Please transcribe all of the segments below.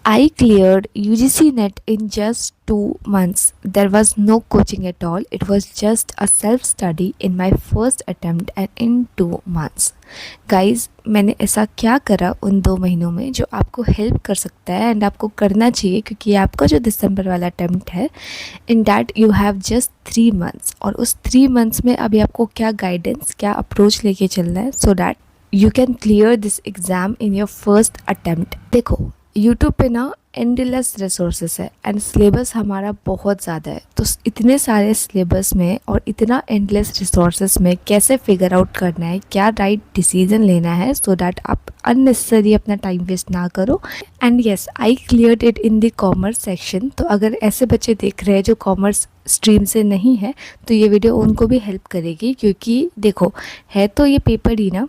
I cleared UGC NET in just 2 months. There was no coaching at all. It was just a self-study in my first attempt and in 2 months. Guys, मैंने ऐसा क्या करा उन 2 महीनों में जो आपको हेल्प कर सकता है एंड आपको करना चाहिए, क्योंकि आपका जो दिसंबर वाला अटेम्प्ट है, in that you have just 3 months. और उस 3 मंथ्स में अभी आपको क्या गाइडेंस, क्या अप्रोच लेके चलना है so that you can clear this exam in your first attempt. देखो, यूट्यूब पे ना एंडलेस रिसोर्सेस है एंड सिलेबस हमारा बहुत ज़्यादा है. तो इतने सारे सिलेबस में और इतना एंडलेस रिसोर्सेस में कैसे फिगर आउट करना है, क्या राइट डिसीजन लेना है सो दैट आप अननेसेसरी अपना टाइम वेस्ट ना करो. And yes, I cleared it in the commerce section. तो अगर ऐसे बच्चे देख रहे हैं जो कॉमर्स स्ट्रीम से नहीं है, तो ये वीडियो उनको भी हेल्प करेगी, क्योंकि देखो है तो ये पेपर ही ना.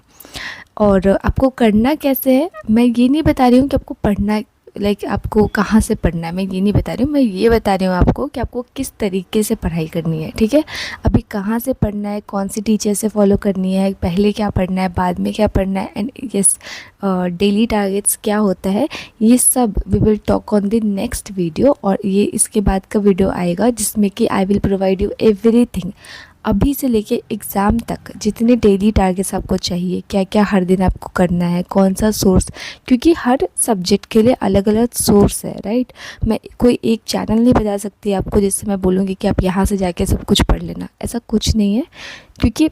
और आपको करना कैसे है, मैं ये नहीं बता रही हूँ कि आपको पढ़ना लाइक आपको कहाँ से पढ़ना है, मैं ये नहीं बता रही हूँ. मैं ये बता रही हूँ आपको कि आपको किस तरीके से पढ़ाई करनी है. ठीक है, अभी कहाँ से पढ़ना है, कौन सी टीचर से फॉलो करनी है, पहले क्या पढ़ना है, बाद में क्या पढ़ना है, एंड यस डेली टारगेट्स क्या होता है, ये सब we will talk on the next video. और ये इसके बाद का वीडियो आएगा जिसमें कि I will provide you everything, अभी से लेके एग्ज़ाम तक जितने डेली टारगेट्स आपको चाहिए, क्या क्या हर दिन आपको करना है, कौन सा सोर्स, क्योंकि हर सब्जेक्ट के लिए अलग अलग सोर्स है. राइट, मैं कोई एक चैनल नहीं बता सकती आपको जिससे मैं बोलूँगी कि आप यहाँ से जाके सब कुछ पढ़ लेना. ऐसा कुछ नहीं है, क्योंकि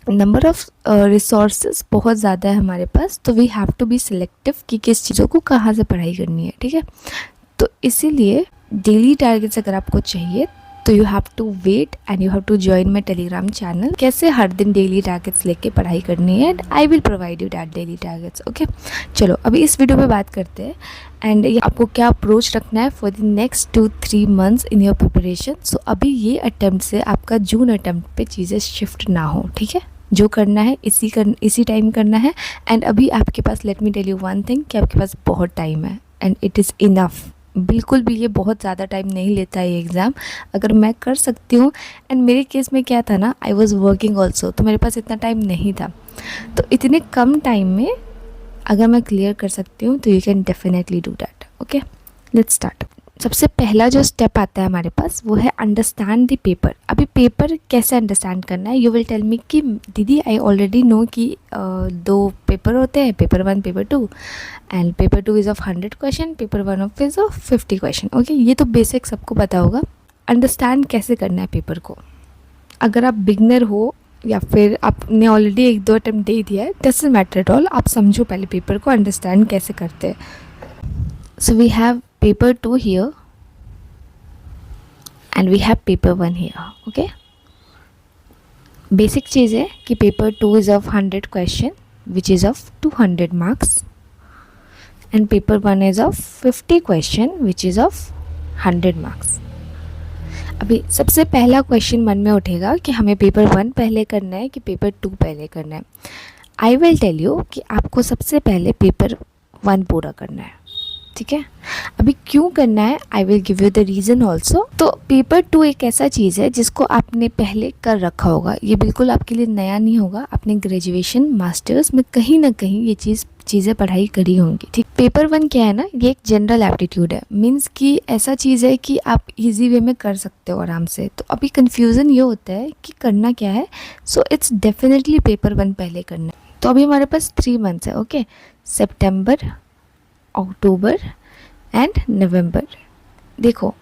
नंबर ऑफ़ रिसोर्सेज बहुत ज़्यादा है हमारे पास. तो we have to be selective कि किस चीज़ों को कहाँ से पढ़ाई करनी है. ठीक है, तो इसीलिए डेली टारगेट्स अगर आपको चाहिए तो you have to wait and you have to join my Telegram channel. कैसे हर दिन डेली टारगेट्स लेके पढ़ाई करनी है, and I will provide you that daily targets. Okay, चलो अभी इस वीडियो पे बात करते हैं एंड ये आपको क्या अप्रोच रखना है for the next 2-3 months in your preparation. So अभी ये अटैम्प्ट से आपका जून अटैम्प्ट पे चीज़ें शिफ्ट ना हो. ठीक है, जो करना है इसी टाइम करना है. एंड अभी आपके पास, let me tell you one thing, कि आपके पास बहुत टाइम है एंड इट इज़ इनफ. बिल्कुल भी ये बहुत ज़्यादा टाइम नहीं लेता है ये एग्ज़ाम. अगर मैं कर सकती हूँ, एंड मेरे केस में क्या था ना, आई वॉज़ वर्किंग ऑल्सो, तो मेरे पास इतना टाइम नहीं था. तो इतने कम टाइम में अगर मैं क्लियर कर सकती हूँ तो you can definitely do that. Okay, let's start. सबसे पहला जो स्टेप आता है हमारे पास वो है अंडरस्टैंड द पेपर. अभी पेपर कैसे अंडरस्टैंड करना है, यू विल टेल मी कि दीदी आई ऑलरेडी नो कि 2 पेपर होते हैं, paper 1 paper 2, and paper 2 is of 100 question, paper 1 of is of 50 question. Okay, ये तो बेसिक सबको पता होगा. अंडरस्टैंड कैसे करना है पेपर को. अगर आप बिगनर हो या फिर आपने ऑलरेडी 1-2 अटैम्प्ट दे दिया है, डजंट मैटर एट ऑल. आप समझो पहले पेपर को अंडरस्टैंड कैसे करते हैं. So we have paper 2 here and we have paper 1 here. okay, basic चीज़ है कि paper 2 is of 100 question which is of 200 marks and paper 1 is of 50 question which is of 100 marks. अभी सबसे पहला question मन में उठेगा कि हमें पेपर 1 पहले करना है कि पेपर 2 पहले करना है. आई विल टेल यू कि आपको सबसे पहले पेपर 1 पूरा करना है. ठीक है, अभी क्यों करना है, I will give you the reason also. तो पेपर 2 एक ऐसा चीज़ है जिसको आपने पहले कर रखा होगा, ये बिल्कुल आपके लिए नया नहीं होगा. आपने ग्रेजुएशन मास्टर्स में कहीं ना कहीं ये चीज़ें पढ़ाई करी होंगी. ठीक, पेपर 1 क्या है ना, ये एक जनरल एप्टीट्यूड है. मीन्स कि ऐसा चीज़ है कि आप इजी वे में कर सकते हो आराम से. तो अभी कन्फ्यूज़न ये होता है कि करना क्या है. सो इट्स डेफिनेटली पेपर 1 पहले करना है. तो अभी हमारे पास 3 मंथ्स है. Okay, September, October and November. देखो,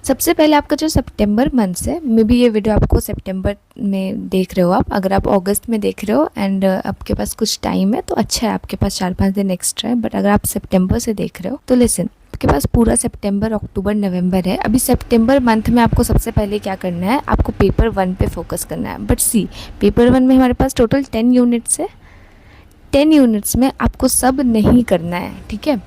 सबसे पहले आपका जो सितंबर मंथ है, मे बी ये वीडियो आपको सितंबर में देख रहे हो आप, अगर आप अगस्त में देख रहे हो एंड आपके पास कुछ टाइम है तो अच्छा है, आपके पास 4-5 दिन एक्स्ट्रा है. बट अगर आप सितंबर से देख रहे हो तो लिसन, आपके पास पूरा सितंबर, अक्टूबर, नवंबर है. अभी सितंबर मंथ में आपको सबसे पहले क्या करना है, आपको पेपर 1 पे फोकस करना है. बट सी, पेपर 1 में हमारे पास टोटल 10 यूनिट्स है. 10 यूनिट्स में आपको सब नहीं करना है. ठीक है,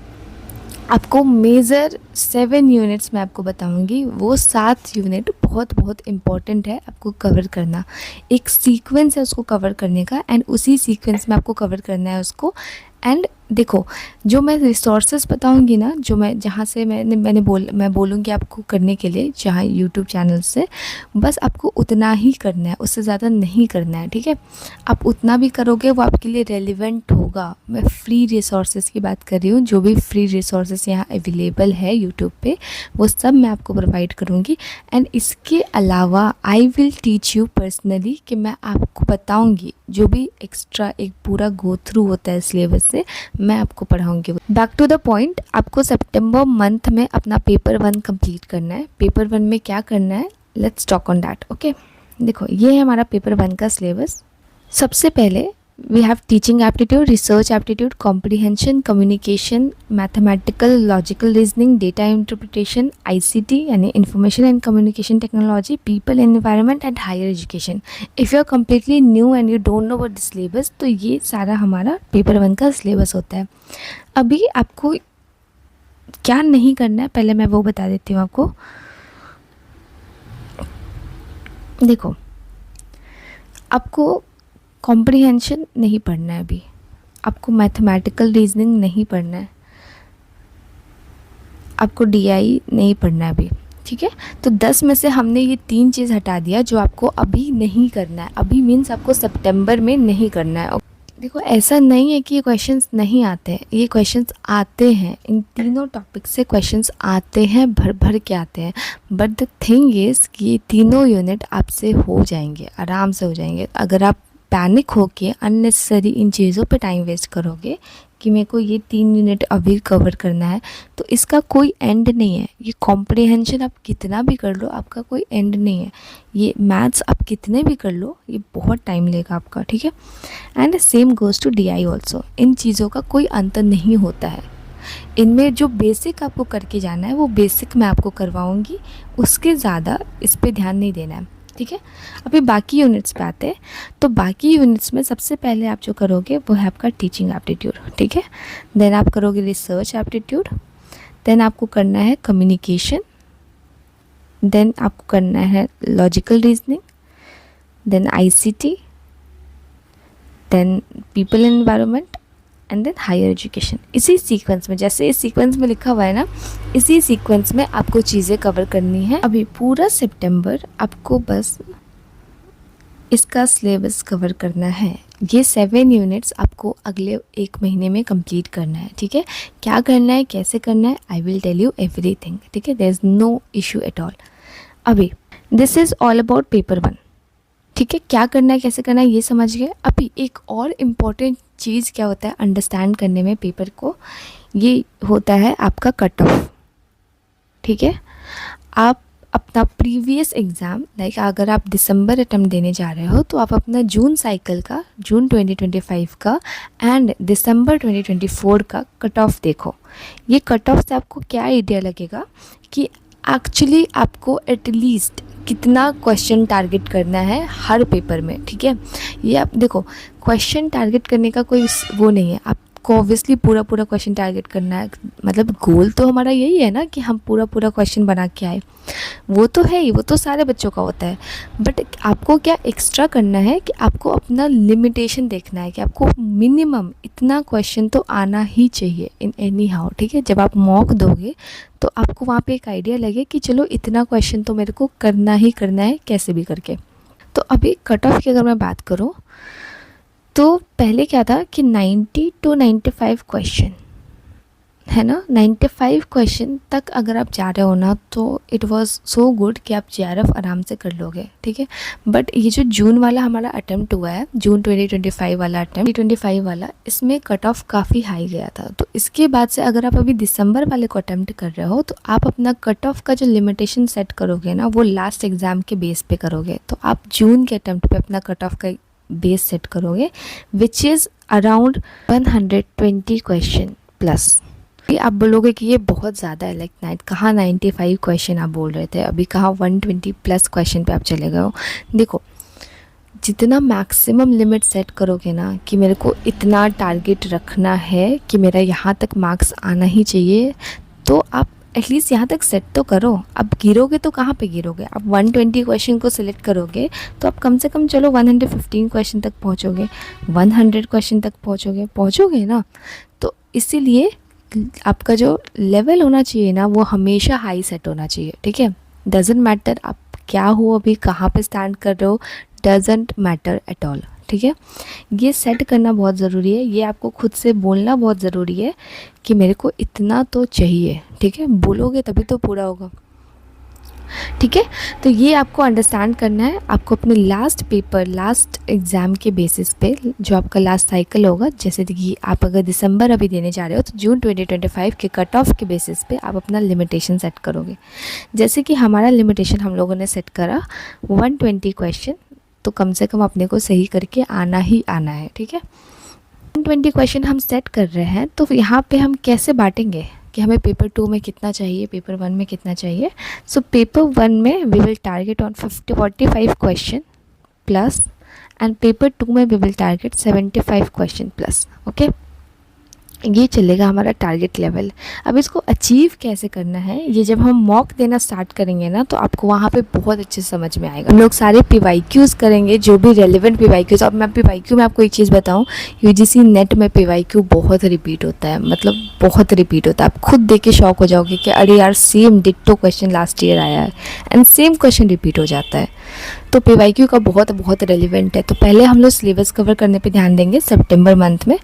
आपको मेजर 7 यूनिट्स में आपको बताऊंगी, वो 7 यूनिट बहुत बहुत इम्पॉर्टेंट है आपको कवर करना. एक सीक्वेंस है उसको कवर करने का, एंड उसी सीक्वेंस में आपको कवर करना है उसको. एंड देखो, जो मैं रिसोर्सेज बताऊंगी ना, जो मैं जहाँ से मैं बोलूँगी आपको करने के लिए, जहाँ यूट्यूब चैनल से, बस आपको उतना ही करना है, उससे ज़्यादा नहीं करना है, ठीक है। आप उतना भी करोगे वो आपके लिए रेलिवेंट होगा। मैं फ्री रिसोर्सेज की बात कर रही हूँ, जो भी फ्री रिसोर्सेज यहाँ अवेलेबल है यूट्यूब पे, वो सब मैं आपको प्रोवाइड करूँगी। एंड इसके अलावा I will teach you personally, कि मैं आपको बताऊँगी जो भी एक्स्ट्रा एक पूरा गो थ्रू होता है सिलेबस से, मैं आपको पढ़ाऊँगी। बैक टू द पॉइंट, आपको सितंबर मंथ में अपना पेपर 1 कंप्लीट करना है। पेपर 1 में क्या करना है, let's talk on that, okay. देखो, ये है हमारा पेपर 1 का सिलेबस। सबसे पहले we have teaching aptitude, research aptitude, comprehension, communication, mathematical logical reasoning, data interpretation, ICT यानी information and communication technology, people environment and higher education. If you are completely new and you don't know about the syllabus, तो ये सारा हमारा paper 1 का syllabus होता है। अभी आपको क्या नहीं करना है, पहले मैं वो बता देती हूँ आपको। देखो, आपको कॉम्प्रिहेंशन नहीं पढ़ना है अभी, आपको मैथमेटिकल रीजनिंग नहीं पढ़ना है, आपको डीआई नहीं पढ़ना है अभी, ठीक है। तो 10 में से हमने ये 3 चीज़ हटा दिया जो आपको अभी नहीं करना है। अभी मीन्स आपको सितंबर में नहीं करना है। देखो, ऐसा नहीं है कि ये क्वेश्चंस नहीं आते हैं, ये क्वेश्चंस आते हैं, इन तीनों टॉपिक से क्वेश्चंस आते हैं, भर भर के आते हैं। बट द थिंग इज़ कि ये तीनों यूनिट आपसे हो जाएंगे, आराम से हो जाएंगे। अगर आप पैनिक होके अननेसेसरी इन चीज़ों पे टाइम वेस्ट करोगे कि मेरे को ये 3 यूनिट अभी कवर करना है, तो इसका कोई एंड नहीं है। ये कॉम्प्रिहेंशन आप कितना भी कर लो, आपका कोई एंड नहीं है। ये मैथ्स आप कितने भी कर लो, ये बहुत टाइम लेगा आपका, ठीक है। And same goes to DI also. इन चीज़ों का कोई अंतर नहीं होता है। इनमें जो बेसिक आपको करके जाना है वो बेसिक मैं आपको करवाऊँगी, उसके ज़्यादा इस पर ध्यान नहीं देना है, ठीक है। अभी बाकी यूनिट्स पे आते हैं। तो बाकी यूनिट्स में सबसे पहले आप जो करोगे वो है आपका टीचिंग एप्टीट्यूड, ठीक है। देन आप करोगे रिसर्च एप्टीट्यूड, देन आपको करना है कम्युनिकेशन, देन आपको करना है logical reasoning, then ICT, then people environment and then higher education. इसी सीक्वेंस में, जैसे इस सीक्वेंस में लिखा हुआ है ना, इसी सीक्वेंस में आपको चीज़ें कवर करनी है। अभी पूरा सितंबर आपको बस इसका सिलेबस कवर करना है। ये 7 यूनिट्स आपको अगले 1 महीने में कंप्लीट करना है, ठीक है। क्या करना है, कैसे करना है, I will tell you everything, ठीक है। There is no issue at all. अभी this is all about paper 1, ठीक है। क्या करना है, कैसे करना है, ये समझ गए। अभी एक और इम्पॉर्टेंट चीज़ क्या होता है अंडरस्टैंड करने में पेपर को, ये होता है आपका कट ऑफ, ठीक है। आप अपना प्रीवियस एग्ज़ाम, लाइक अगर आप दिसंबर अटेम्प्ट देने जा रहे हो, तो आप अपना जून साइकिल का, जून 2025 का एंड दिसंबर 2024 का कट ऑफ देखो। ये कट ऑफ से आपको क्या आइडिया लगेगा कि एक्चुअली आपको एटलीस्ट कितना क्वेश्चन टारगेट करना है हर पेपर में, ठीक है। ये आप देखो, क्वेश्चन टारगेट करने का कोई वो नहीं है, आपको ऑब्वियसली पूरा पूरा क्वेश्चन टारगेट करना है। मतलब गोल तो हमारा यही है ना कि हम पूरा पूरा क्वेश्चन बना के आए, वो तो है ही, वो तो सारे बच्चों का होता है। बट आपको क्या एक्स्ट्रा करना है कि आपको अपना लिमिटेशन देखना है कि आपको मिनिमम इतना क्वेश्चन तो आना ही चाहिए इन एनी हाउ, ठीक है। जब आप मॉक दोगे तो आपको वहाँ पे एक आइडिया लगे कि चलो इतना क्वेश्चन तो मेरे को करना ही करना है, कैसे भी करके। तो अभी कट ऑफ की अगर मैं बात करूँ, तो पहले क्या था कि 90 to 95 क्वेश्चन है ना, 95 क्वेश्चन तक अगर आप जा रहे हो ना, तो इट वाज सो गुड कि आप जेआरएफ आराम से कर लोगे, ठीक है। बट ये जो जून वाला हमारा अटेम्प्ट हुआ है, जून 2025 वाला अटेम्प्ट, 2025 वाला, इसमें कट ऑफ काफ़ी हाई गया था। तो इसके बाद से अगर आप अभी दिसंबर वाले को अटेम्प्ट कर रहे हो, तो आप अपना कट ऑफ का जो लिमिटेशन सेट करोगे ना, वो लास्ट एग्ज़ाम के बेस पे करोगे। तो आप जून के अटेम्प्ट पे अपना कट ऑफ का बेस सेट करोगे, which is around 120 question plus. आप बोलोगे कि ये बहुत ज़्यादा है, लाइक नाइट कहाँ 95 क्वेश्चन आप बोल रहे थे, अभी कहाँ 120 प्लस क्वेश्चन पे आप चले गए हो। देखो, जितना मैक्सिमम लिमिट सेट करोगे ना कि मेरे को इतना टारगेट रखना है कि मेरा यहाँ तक मार्क्स आना ही चाहिए, तो आप एटलीस्ट यहाँ तक सेट तो करो। अब गिरोगे तो कहाँ पे गिरोगे? आप 120 क्वेश्चन को सिलेक्ट करोगे तो आप कम से कम चलो 115 क्वेश्चन तक पहुँचोगे, 100 क्वेश्चन तक पहुँचोगे ना। तो इसीलिए आपका जो लेवल होना चाहिए ना वो हमेशा हाई सेट होना चाहिए, ठीक है। डजेंट मैटर आप क्या हो, अभी कहाँ पे स्टैंड कर रहे हो, डजेंट मैटर एट ऑल, ठीक है। ये सेट करना बहुत ज़रूरी है, ये आपको खुद से बोलना बहुत ज़रूरी है कि मेरे को इतना तो चाहिए, ठीक है। बोलोगे तभी तो पूरा होगा, ठीक है। तो ये आपको अंडरस्टैंड करना है। आपको अपने लास्ट पेपर, लास्ट एग्ज़ाम के बेसिस पे जो आपका लास्ट साइकिल होगा, जैसे कि आप अगर दिसंबर अभी देने जा रहे हो तो जून 2025 के कट ऑफ के बेसिस पे आप अपना लिमिटेशन सेट करोगे। जैसे कि हमारा लिमिटेशन हम लोगों ने सेट करा 120 क्वेश्चन, तो कम से कम अपने को सही करके आना ही आना है, ठीक है। 120 क्वेश्चन हम सेट कर रहे हैं, तो यहाँ पे हम कैसे बांटेंगे कि हमें पेपर 2 में कितना चाहिए, पेपर 1 में कितना चाहिए। सो पेपर 1 में we will target on 45 question plus, and paper 2 में we will target 75 question plus, okay. ये चलेगा हमारा टारगेट लेवल। अब इसको अचीव कैसे करना है, ये जब हम मॉक देना स्टार्ट करेंगे ना तो आपको वहाँ पे बहुत अच्छे समझ में आएगा। हम लोग सारे PYQs करेंगे, जो भी रेलिवेंट PYQs। अब मैं PYQ में आपको एक चीज़ बताऊँ, UGC नेट में PYQ बहुत रिपीट होता है, मतलब बहुत रिपीट होता है। आप खुद देख के शॉक हो जाओगे कि अरे यार same ditto question last year आया है एंड सेम क्वेश्चन रिपीट हो जाता है। तो PYQ का बहुत रेलिवेंट है। तो पहले हम लोग सिलेबस कवर करने पे ध्यान देंगे सितंबर मंथ में।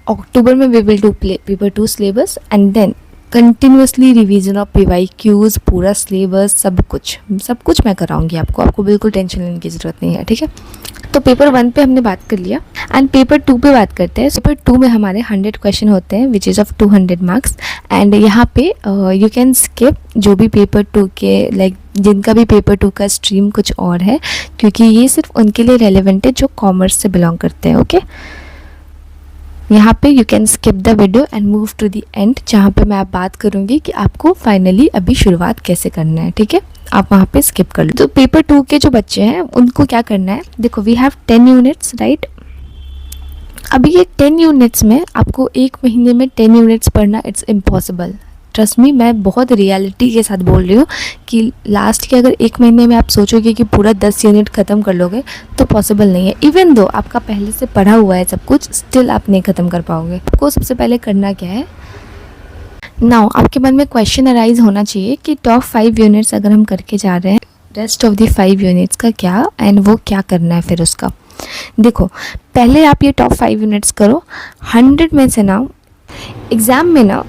अक्टूबर में we will do paper 2 syllabus and then continuously revision of PYQs, पूरा सिलेबस, सब कुछ मैं कराऊंगी आपको बिल्कुल टेंशन लेने की ज़रूरत नहीं है, ठीक है। तो पेपर 1 पे हमने बात कर लिया एंड पेपर 2 पे बात करते हैं। पेपर 2 में हमारे 100 क्वेश्चन होते हैं which is of 200 marks. And यहाँ पे यू कैन स्किप जो भी पेपर 2 के लाइक जिनका भी पेपर 2 का स्ट्रीम कुछ और है, क्योंकि ये सिर्फ उनके लिए रेलिवेंट है जो कॉमर्स से बिलोंग करते हैं, ओके। यहाँ पे you can skip the video and move to the end, जहाँ पे मैं आप बात करूँगी कि आपको फाइनली अभी शुरुआत कैसे करना है, ठीक है। आप वहाँ पे स्किप कर लो। तो पेपर 2 के जो बच्चे हैं उनको क्या करना है, देखो वी हैव 10 यूनिट्स, राइट। अभी ये 10 यूनिट्स में आपको एक महीने में 10 यूनिट्स पढ़ना इट्स इम्पॉसिबल। ट्रस्ट मी, मैं बहुत रियलिटी के साथ बोल रही हूँ कि लास्ट के अगर एक महीने में आप सोचोगे कि पूरा 10 यूनिट ख़त्म कर लोगे तो पॉसिबल नहीं है। इवन दो आपका पहले से पढ़ा हुआ है सब कुछ, स्टिल आप नहीं ख़त्म कर पाओगे। आपको सबसे पहले करना क्या है, नाउ आपके मन में क्वेश्चन अराइज होना चाहिए कि टॉप 5 यूनिट्स अगर हम करके जा रहे हैं, रेस्ट ऑफ द 5 यूनिट्स का क्या एंड वो क्या करना है फिर उसका। देखो पहले आप ये टॉप 5 यूनिट्स करो। 100 में से ना एग्ज़ाम में ना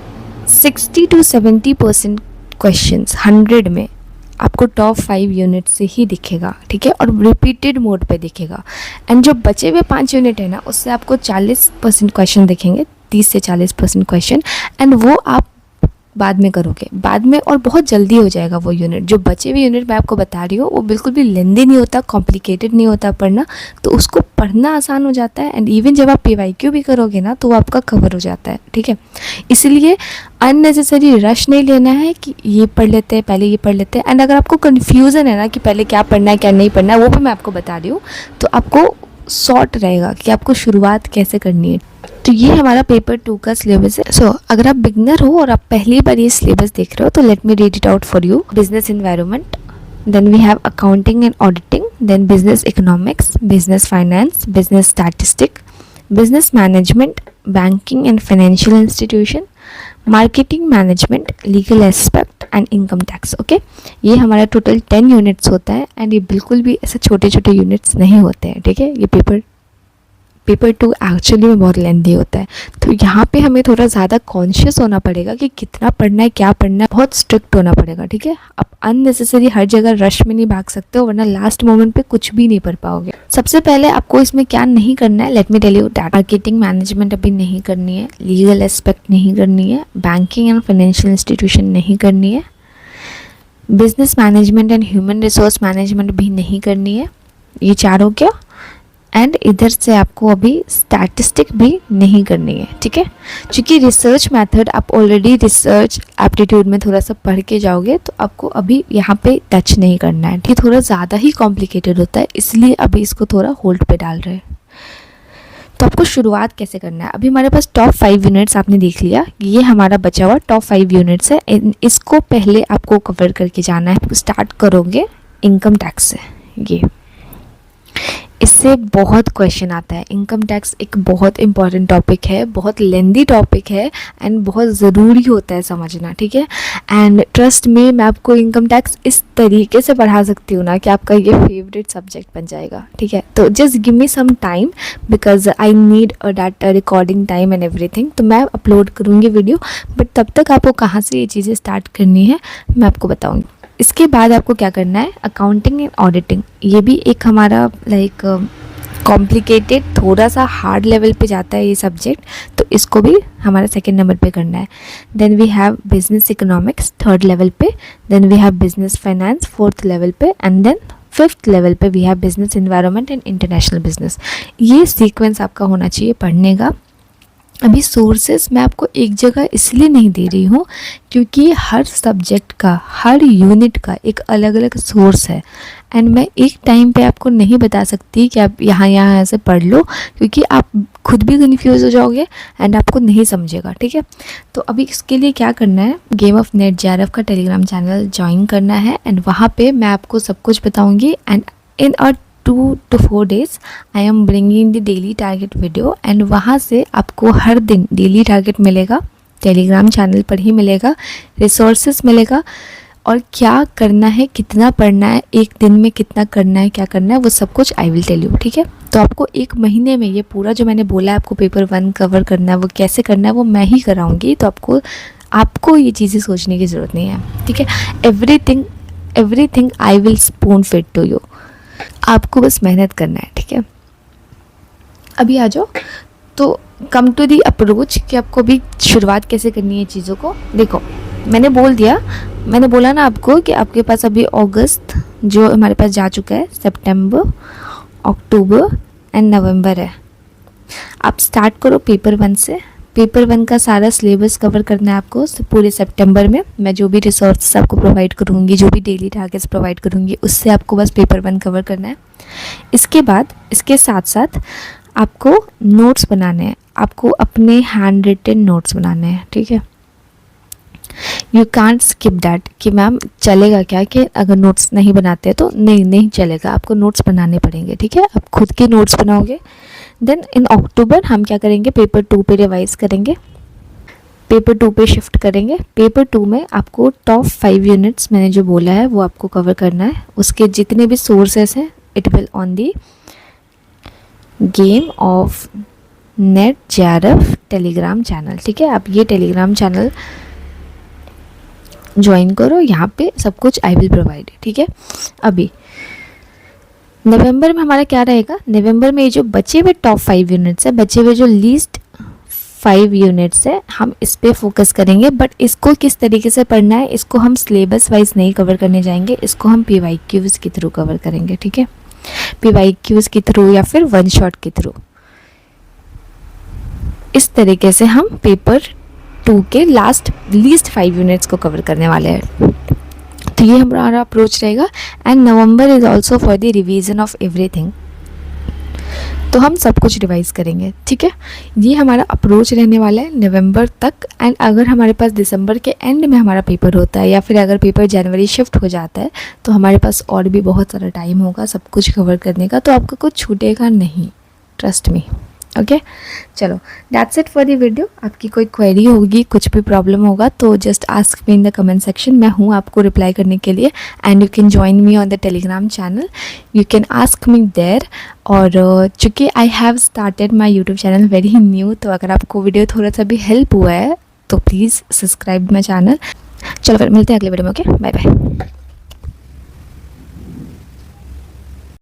60 to 70% क्वेश्चंस 100 में आपको टॉप 5 यूनिट से ही दिखेगा, ठीक है, और रिपीटेड मोड पे दिखेगा। एंड जो बचे हुए 5 यूनिट है ना उससे आपको 40% क्वेश्चन दिखेंगे, 30 से 40% क्वेश्चन, एंड वो आप बाद में करोगे, बाद में, और बहुत जल्दी हो जाएगा वो यूनिट। जो बचे हुए यूनिट मैं आपको बता रही हूँ वो बिल्कुल भी लेंदी नहीं होता, कॉम्प्लिकेटेड नहीं होता पढ़ना, तो उसको पढ़ना आसान हो जाता है। एंड इवन जब आप PYQ भी करोगे ना तो वो आपका कवर हो जाता है, ठीक है। इसलिए अननेसेसरी रश नहीं लेना है कि ये पढ़ लेते हैं, पहले ये पढ़ लेते हैं। एंड अगर आपको कन्फ्यूज़न है ना कि पहले क्या पढ़ना है क्या नहीं पढ़ना है, वो भी मैं आपको बता रही हूँ, तो आपको शॉर्ट रहेगा कि आपको शुरुआत कैसे करनी है। तो ये हमारा पेपर 2 का सिलेबस है। सो अगर आप बिगनर हो और आप पहली बार ये सिलेबस देख रहे हो तो let me read it out for you. Business environment, then we have accounting and auditing, then business economics, business finance, business statistic, business management, banking and financial institution, marketing management, legal aspect and income tax, okay. ये हमारा total 10 units होता है and ये बिल्कुल भी ऐसे छोटे छोटे यूनिट्स नहीं होते हैं, ठीक है। ये पेपर 2 एक्चुअली में बहुत लेंथी होता है, तो यहाँ पे हमें थोड़ा ज़्यादा कॉन्शियस होना पड़ेगा कि कितना पढ़ना है, क्या पढ़ना है, बहुत स्ट्रिक्ट होना पड़ेगा, ठीक है। आप अननेसेसरी हर जगह रश में नहीं भाग सकते हो, वरना लास्ट मोमेंट पे कुछ भी नहीं पढ़ पाओगे। सबसे पहले आपको इसमें क्या नहीं करना है, let me tell you that. Marketing management अभी नहीं करनी है, लीगल एस्पेक्ट नहीं करनी है, बैंकिंग एंड फाइनेंशियल इंस्टीट्यूशन नहीं करनी है, business management and human resource management भी नहीं करनी है, ये चारों क्या। एंड इधर से आपको अभी स्टैटिस्टिक भी नहीं करनी है, ठीक है, क्योंकि रिसर्च मेथड आप ऑलरेडी रिसर्च एप्टीट्यूड में थोड़ा सा पढ़ के जाओगे, तो आपको अभी यहाँ पे टच नहीं करना है। ये थोड़ा ज़्यादा ही कॉम्प्लिकेटेड होता है, इसलिए अभी इसको थोड़ा होल्ड पे डाल रहे हैं। तो आपको शुरुआत कैसे करना है। अभी हमारे पास टॉप 5 यूनिट्स आपने देख लिया, ये हमारा बचा हुआ टॉप 5 यूनिट्स है। इसको पहले आपको कवर करके जाना है। स्टार्ट करोगे इनकम टैक्स से। ये इससे बहुत क्वेश्चन आता है। इनकम टैक्स एक बहुत इंपॉर्टेंट टॉपिक है, बहुत लेंदी टॉपिक है एंड बहुत ज़रूरी होता है समझना, ठीक है। एंड ट्रस्ट में मैं आपको इनकम टैक्स इस तरीके से पढ़ा सकती हूँ ना कि आपका ये फेवरेट सब्जेक्ट बन जाएगा, ठीक है। तो just give me some time because I need data recording time and everything. तो मैं अपलोड करूँगी वीडियो, बट तब तक आपको कहाँ से ये चीज़ें स्टार्ट करनी है मैं आपको बताऊँगी। इसके बाद आपको क्या करना है, अकाउंटिंग एंड ऑडिटिंग। ये भी एक हमारा लाइक कॉम्प्लिकेटेड, थोड़ा सा हार्ड लेवल पे जाता है ये सब्जेक्ट, तो इसको भी हमारा सेकंड नंबर पे करना है। Then we have business economics third level पे, then we have business finance fourth level पे, एंड देन फिफ्थ लेवल पे we have business environment and international business. ये सीक्वेंस आपका होना चाहिए पढ़ने का। अभी सोर्सेस मैं आपको एक जगह इसलिए नहीं दे रही हूँ क्योंकि हर सब्जेक्ट का, हर यूनिट का एक अलग अलग सोर्स है एंड मैं एक टाइम पे आपको नहीं बता सकती कि आप यहाँ से पढ़ लो, क्योंकि आप खुद भी कन्फ्यूज़ हो जाओगे एंड आपको नहीं समझेगा, ठीक है। तो अभी इसके लिए क्या करना है, गेम ऑफ नेट JRF का टेलीग्राम चैनल ज्वाइन करना है एंड वहाँ पे मैं आपको सब कुछ बताऊँगी। And in 2 to 4 days I am bringing the daily target video and वहाँ से आपको हर दिन डेली टारगेट मिलेगा, टेलीग्राम चैनल पर ही मिलेगा, रिसोर्सेस मिलेगा, और क्या करना है, कितना पढ़ना है, एक दिन में कितना करना है, क्या करना है, वो सब कुछ आई विल टेल यू, ठीक है। तो आपको एक महीने में ये पूरा जो मैंने बोला है आपको पेपर 1 कवर करना है, वो कैसे करना है वो मैं ही कराऊंगी। तो आपको ये चीज़ें सोचने की ज़रूरत नहीं है, ठीक है। Everything I will spoon feed to you. आपको बस मेहनत करना है, ठीक है। अभी आ जाओ, तो कम टू दी अप्रोच कि आपको भी शुरुआत कैसे करनी है चीज़ों को। देखो मैंने बोला ना आपको कि आपके पास अभी अगस्त जो हमारे पास जा चुका है, सितंबर, अक्टूबर एंड नवंबर है। आप स्टार्ट करो पेपर 1 से। पेपर 1 का सारा सिलेबस कवर करना है आपको पूरे सितंबर में। मैं जो भी रिसोर्सेस आपको प्रोवाइड करूँगी, जो भी डेली टारगेट्स प्रोवाइड करूँगी, उससे आपको बस पेपर 1 कवर करना है। इसके बाद इसके साथ साथ आपको नोट्स बनाने हैं, आपको अपने हैंड रिटन नोट्स बनाने हैं, ठीक है। यू कांट स्किप दैट कि मैम चलेगा क्या कि अगर नोट्स नहीं बनाते तो नहीं चलेगा, आपको नोट्स बनाने पड़ेंगे, ठीक है। आप खुद के नोट्स बनाओगे। देन इन अक्टूबर हम क्या करेंगे, पेपर 2 पे रिवाइज करेंगे, पेपर 2 पे शिफ्ट करेंगे। पेपर 2 में आपको टॉप 5 यूनिट्स मैंने जो बोला है वो आपको कवर करना है। उसके जितने भी सोर्सेस हैं it will on the game of net JRF Telegram channel, ठीक है। आप ये टेलीग्राम चैनल ज्वाइन करो, यहाँ पे सब कुछ आई विल प्रोवाइड, ठीक है। अभी नवंबर में हमारा क्या रहेगा, नवंबर में ये जो बचे हुए टॉप 5 यूनिट्स है, बचे हुए जो लीस्ट 5 यूनिट्स है, हम इस पे फोकस करेंगे। बट इसको किस तरीके से पढ़ना है, इसको हम सिलेबस वाइज नहीं कवर करने जाएंगे, इसको हम PYQs के थ्रू कवर करेंगे, ठीक है। PYQs के थ्रू या फिर 1 शॉट के थ्रू, इस तरीके से हम पेपर 2 के लीस्ट 5 यूनिट्स को कवर करने वाले हैं। तो ये हमारा अप्रोच रहेगा। And November is also for the revision of everything, तो हम सब कुछ रिवाइज करेंगे, ठीक है। ये हमारा अप्रोच रहने वाला है नवंबर तक। एंड अगर हमारे पास दिसंबर के एंड में हमारा पेपर होता है या फिर अगर पेपर जनवरी शिफ्ट हो जाता है तो हमारे पास और भी बहुत सारा टाइम होगा सब कुछ कवर करने का, तो आपको कुछ छूटेगा नहीं, ट्रस्ट मी, ओके। चलो that's it for the video. आपकी कोई क्वेरी होगी, कुछ भी प्रॉब्लम होगा तो just ask me in the comment section, मैं हूँ आपको रिप्लाई करने के लिए। And you can join me on the Telegram channel, you can ask me there. और चूँकि I have started my YouTube channel very new, तो अगर आपको वीडियो थोड़ा सा भी हेल्प हुआ है तो प्लीज़ सब्सक्राइब माई चैनल। चलो फिर मिलते हैं अगले वीडियो में, ओके, बाय बाय।